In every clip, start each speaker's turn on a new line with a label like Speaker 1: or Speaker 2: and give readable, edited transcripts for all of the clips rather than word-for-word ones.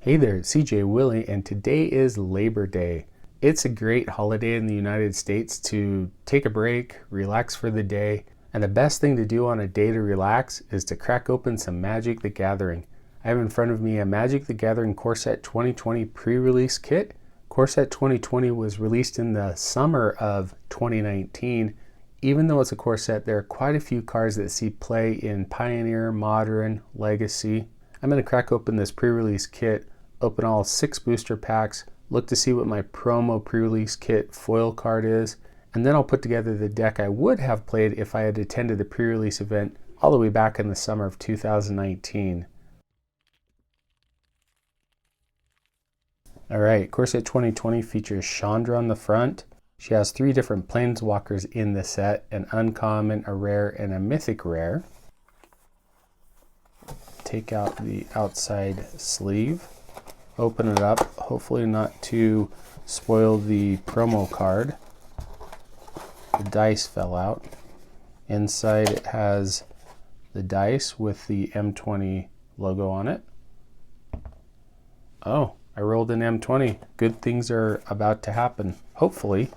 Speaker 1: Hey there, it's CJ Willie, and today is Labor Day. It's a great holiday in the United States to take a break, relax for the day, and the best thing to do on a day to relax is to crack open some Magic the Gathering. I have in front of me a Magic the Gathering Core Set 2020 pre-release kit. Core Set 2020 was released in the summer of 2019. Even though it's a core set, there are quite a few cards that see play in Pioneer, Modern, Legacy. I'm going to crack open this pre-release kit, open all 6 booster packs, look to see what my promo pre-release kit foil card is, and then I'll put together the deck I would have played if I had attended the pre-release event all the way back in the summer of 2019. Alright, Core Set 2020 features Chandra on the front. She has 3 different Planeswalkers in the set, an uncommon, a rare, and a mythic rare. Take out the outside sleeve. Open it up, hopefully not to spoil the promo card. The dice fell out. Inside it has the dice with the M20 logo on it. Oh, I rolled an M20. Good things are about to happen, hopefully.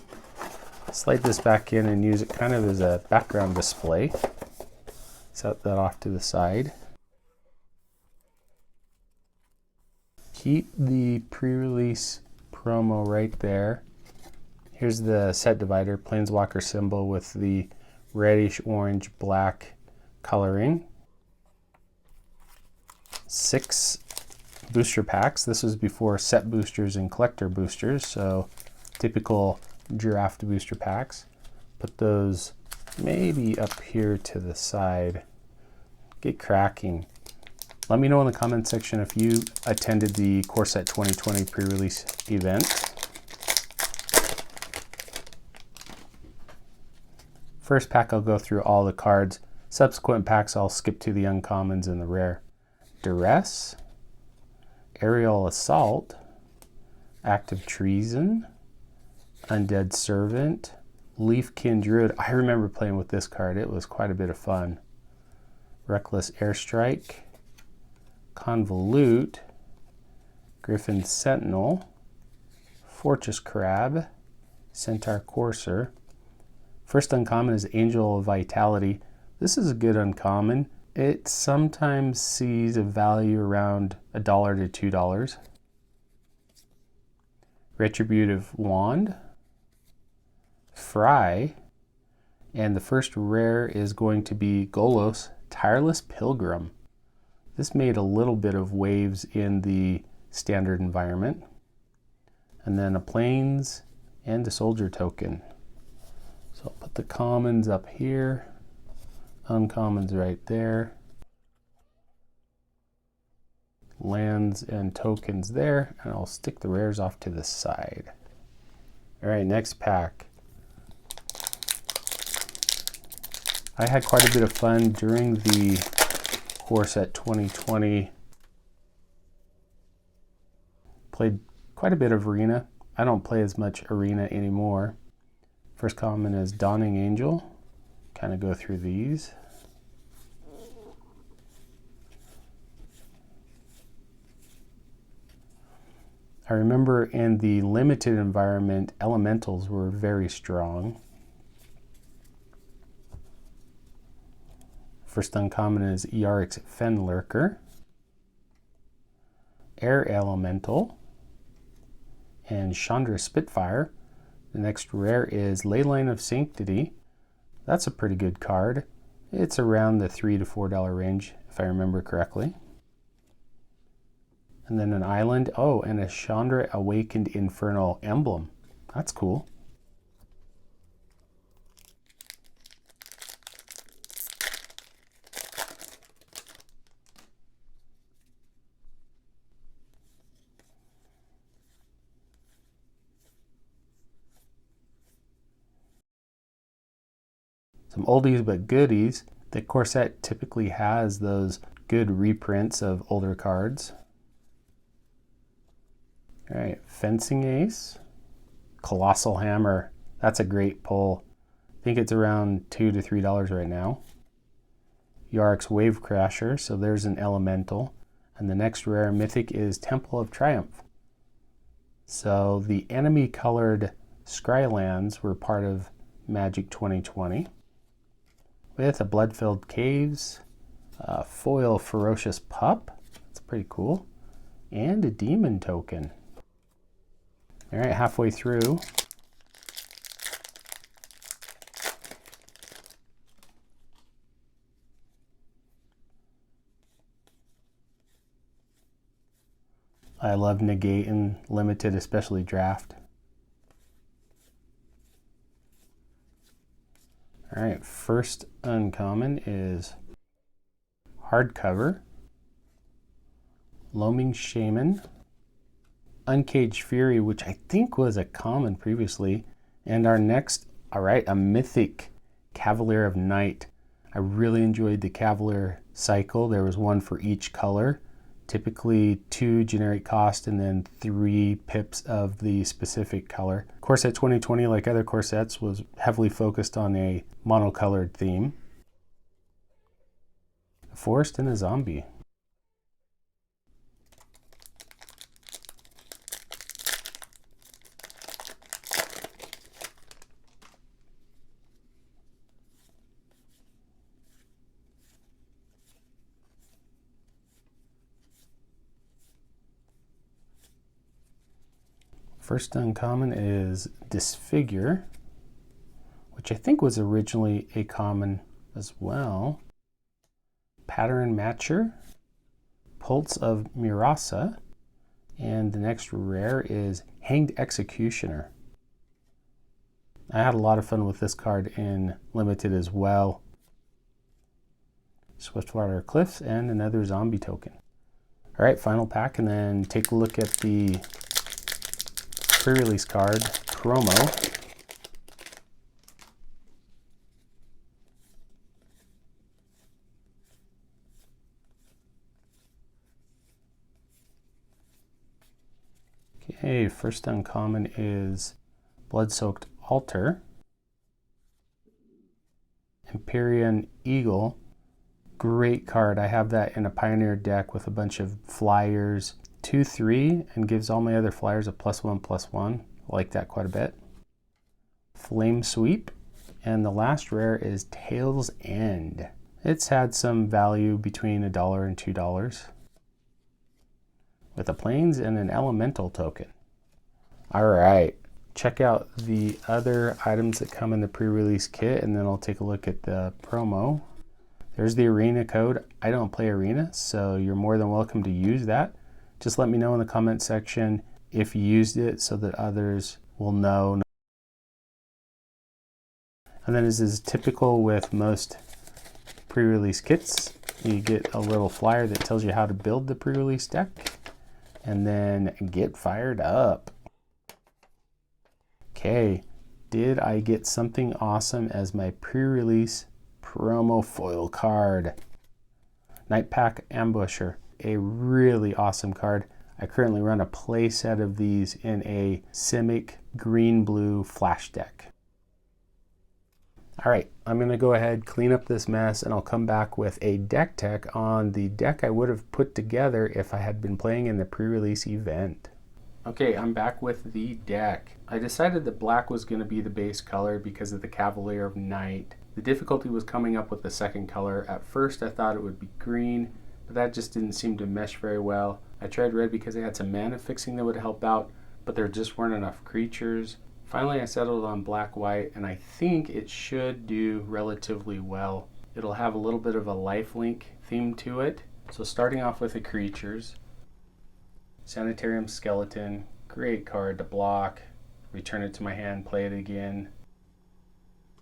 Speaker 1: Slide this back in and use it kind of as a background display. Set that off to the side. Keep the pre-release promo right there. Here's the set divider, Planeswalker symbol with the reddish orange black coloring. 6 booster packs. This was before set boosters and collector boosters, so typical draft booster packs. Put those maybe up here to the side. Get cracking. Let me know in the comment section if you attended the Core Set 2020 pre-release event. First pack I'll go through all the cards. Subsequent packs I'll skip to the uncommons and the rare. Duress, Aerial Assault, Active Treason, Undead Servant, Leafkin Druid. I remember playing with this card. It was quite a bit of fun. Reckless Airstrike, Convolute, Griffin Sentinel, Fortress Crab, Centaur Courser. First uncommon is Angel of Vitality. This is a good uncommon. It sometimes sees a value around $1 to $2. Retributive Wand, Fry, and the first rare is going to be Golos, Tireless Pilgrim. This made a little bit of waves in the standard environment. And then a Plains and a Soldier token. So I'll put the commons up here, uncommons right there, lands and tokens there, and I'll stick the rares off to the side. All right, next pack. I had quite a bit of fun during the Core Set 2020. Played quite a bit of Arena. I don't play as much Arena anymore. First common is Dawning Angel. Kind of go through these. I remember in the limited environment, elementals were very strong. First uncommon is Yarik's Fenlurker, Air Elemental, and Chandra Spitfire. The next rare is Leyline of Sanctity. That's a pretty good card. It's around the $3 to $4 range, if I remember correctly. And then an island. Oh, and a Chandra Awakened Infernal emblem. That's cool. Some oldies but goodies. The core set typically has those good reprints of older cards. All right, Fencing Ace, Colossal Hammer. That's a great pull. I think it's around $2 to $3 right now. Yarik's Wave Crasher, so there's an elemental. And the next rare Mythic is Temple of Triumph. So the enemy colored Scrylands were part of Magic 2020 with a Blood-Filled Caves, a foil Ferocious Pup, that's pretty cool, and a Demon token. All right, halfway through. I love negate in limited, especially draft. All right, first uncommon is hardcover, Loaming Shaman, Uncaged Fury, which I think was a common previously, and our next, all right, a Mythic Cavalier of Night. I really enjoyed the Cavalier cycle. There was one for each color, typically 2 generic cost and then 3 pips of the specific color. Core set 2020, like other core sets, was heavily focused on a monocolored theme. A forest and a zombie. First uncommon is Disfigure, which I think was originally a common as well. Pattern Matcher, Pulse of Murasa, and the next rare is Hanged Executioner. I had a lot of fun with this card in Limited as well. Swiftwater Cliffs and another zombie token. All right, final pack, and then take a look at the pre-release card promo. Okay, first uncommon is Blood-Soaked Altar, Empyrean Eagle. Great card. I have that in a Pioneer deck with a bunch of flyers. 2/3 and gives all my other flyers a +1/+1. I like that quite a bit. Flame Sweep, and the last rare is Tail's End. It's had some value between $1 and $2 with a Plains and an Elemental token. All right, check out the other items that come in the pre-release kit, and then I'll take a look at the promo. There's the arena code. I don't play arena, so you're more than welcome to use that. Just let me know in the comment section if you used it so that others will know. And then, as is typical with most pre-release kits, you get a little flyer that tells you how to build the pre-release deck and then get fired up. Okay, did I get something awesome as my pre-release promo foil card? Nightpack Ambusher. A really awesome card. I currently run a play set of these in a Simic green-blue flash deck. All right, I'm gonna go ahead, clean up this mess, and I'll come back with a deck tech on the deck I would have put together if I had been playing in the pre-release event. Okay, I'm back with the deck. I decided that black was gonna be the base color because of the Cavalier of Night. The difficulty was coming up with the second color. At first I thought it would be green, but that just didn't seem to mesh very well. I tried red because I had some mana fixing that would help out, but there just weren't enough creatures. Finally I settled on black-white, and I think it should do relatively well. It'll have a little bit of a lifelink theme to it. So starting off with the creatures, Sanitarium Skeleton, great card to block, return it to my hand, play it again.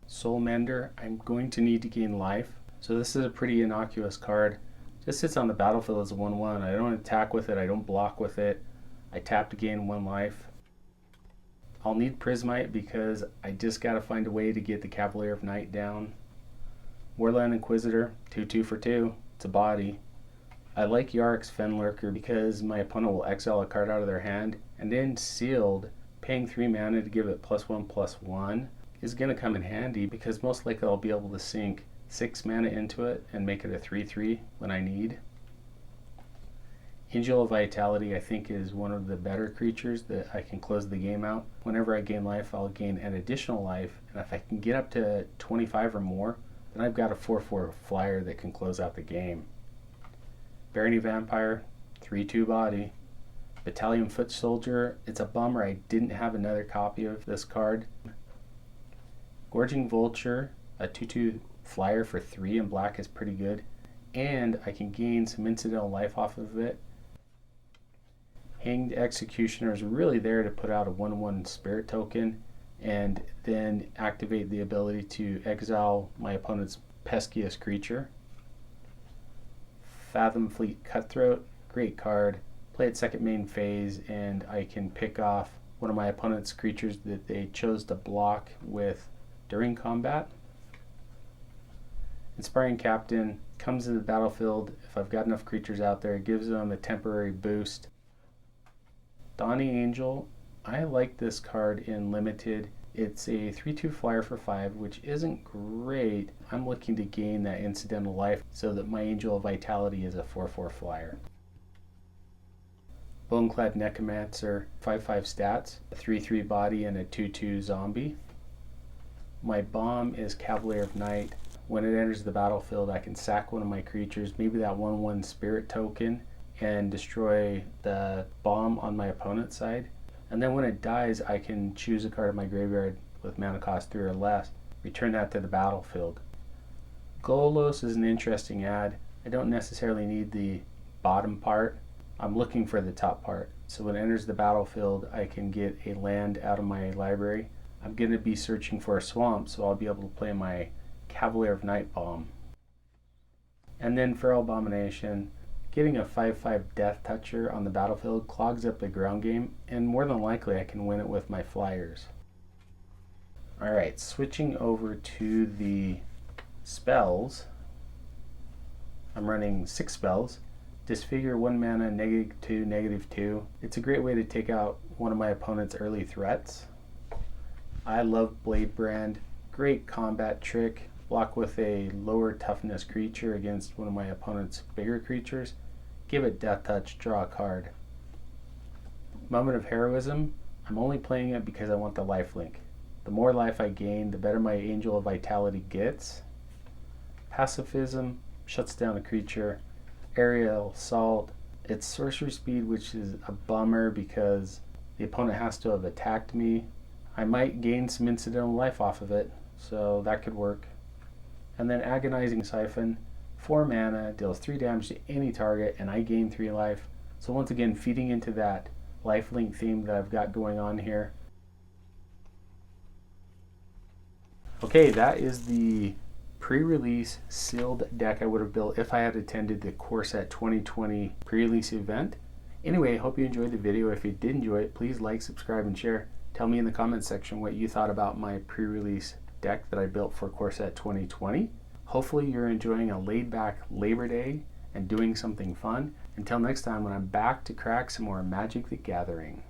Speaker 1: Soul Mender, I'm going to need to gain life, so this is a pretty innocuous card. Just sits on the battlefield as a 1/1. I don't attack with it, I don't block with it. I tap to gain 1 life. I'll need Prismite because I just gotta find a way to get the Cavalier of Night down. Warland Inquisitor, 2/2 for 2. It's a body. I like Yarick's Fenlurker because my opponent will exile a card out of their hand, and then Sealed, paying 3 mana to give it +1/+1 is gonna come in handy because most likely I'll be able to sink 6 mana into it and make it a 3/3 when I need. Angel of Vitality I think is one of the better creatures that I can close the game out. Whenever I gain life, I'll gain an additional life, and if I can get up to 25 or more, then I've got a 4/4 flyer that can close out the game. Barony Vampire, 3/2 body. Battalion Foot Soldier, it's a bummer I didn't have another copy of this card. Gorging Vulture, a 2/2 flyer for 3 in black is pretty good, and I can gain some incidental life off of it. Hanged Executioner is really there to put out a 1/1 spirit token and then activate the ability to exile my opponent's peskiest creature. Fathom Fleet Cutthroat, great card. Play it second main phase and I can pick off one of my opponent's creatures that they chose to block with during combat. Inspiring Captain comes into the battlefield. If I've got enough creatures out there, it gives them a temporary boost. Dawning Angel, I like this card in limited. It's a 3/2 flyer for 5, which isn't great. I'm looking to gain that incidental life so that my Angel of Vitality is a 4/4 flyer. Boneclad Necromancer, 5/5 stats, a 3/3 body, and a 2/2 zombie. My bomb is Cavalier of Night. When it enters the battlefield, I can sack one of my creatures, maybe that 1/1 spirit token, and destroy the bomb on my opponent's side. And then when it dies, I can choose a card in my graveyard with mana cost 3 or less, return that to the battlefield. Golos is an interesting ad. I don't necessarily need the bottom part. I'm looking for the top part. So when it enters the battlefield, I can get a land out of my library. I'm going to be searching for a swamp, so I'll be able to play my Cavalier of Night bomb. And then Feral Abomination, getting a 5/5 Death Toucher on the battlefield clogs up the ground game, and more than likely I can win it with my flyers. Alright, switching over to the spells. I'm running 6 spells. Disfigure 1 mana, -2, -2. It's a great way to take out one of my opponent's early threats. I love Blade Brand, great combat trick. Block with a lower toughness creature against one of my opponent's bigger creatures. Give it Death Touch, draw a card. Moment of Heroism, I'm only playing it because I want the lifelink. The more life I gain, the better my Angel of Vitality gets. Pacifism, shuts down a creature. Aerial Assault, it's sorcery speed, which is a bummer because the opponent has to have attacked me. I might gain some incidental life off of it, so that could work. And then Agonizing Siphon, 4 mana, deals 3 damage to any target, and I gain 3 life. So once again, feeding into that lifelink theme that I've got going on here. Okay, that is the pre-release sealed deck I would have built if I had attended the Core Set 2020 pre-release event. Anyway, I hope you enjoyed the video. If you did enjoy it, please like, subscribe, and share. Tell me in the comments section what you thought about my pre-release deck that I built for Core Set 2020. Hopefully you're enjoying a laid-back Labor Day and doing something fun. Until next time, when I'm back to crack some more Magic the Gathering.